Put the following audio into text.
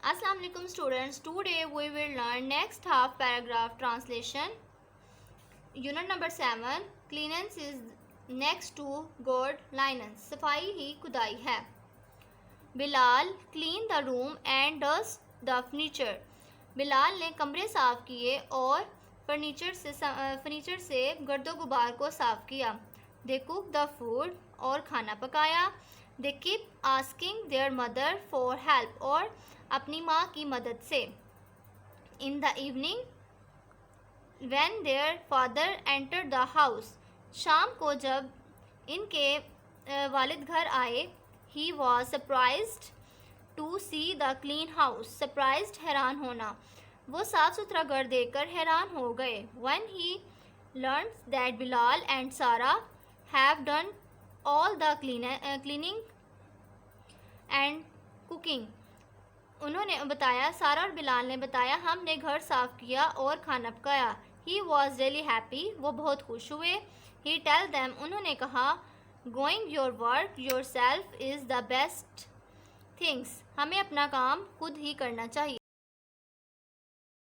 Assalamu alaikum students. Today we will learn next half paragraph translation. Unit number 7. Cleanliness is next to good lines. सफाई ही खुदाई है. Bilal clean the room and dust the furniture. Bilal ने कमरे साफ किए और furniture से गर्दो गुबार को साफ किया. They cook the food और खाना पकाया. They keep asking their mother for help और अपनी माँ की मदद से. In the evening when their father entered the house, शाम को जब इनके वालिद घर आए, he was surprised to see the clean house. Surprised हैरान होना. वो साफ़ सुथरा घर देखकर हैरान हो गए. When he learned that Bilal and Sarah have done all the cleaning and cooking, उन्होंने बताया, सारा और बिलाल ने बताया, हमने घर साफ़ किया और खाना पकाया. He was really happy. वो बहुत खुश हुए. He tell them, उन्होंने कहा, going your work yourself is the best things. हमें अपना काम खुद ही करना चाहिए.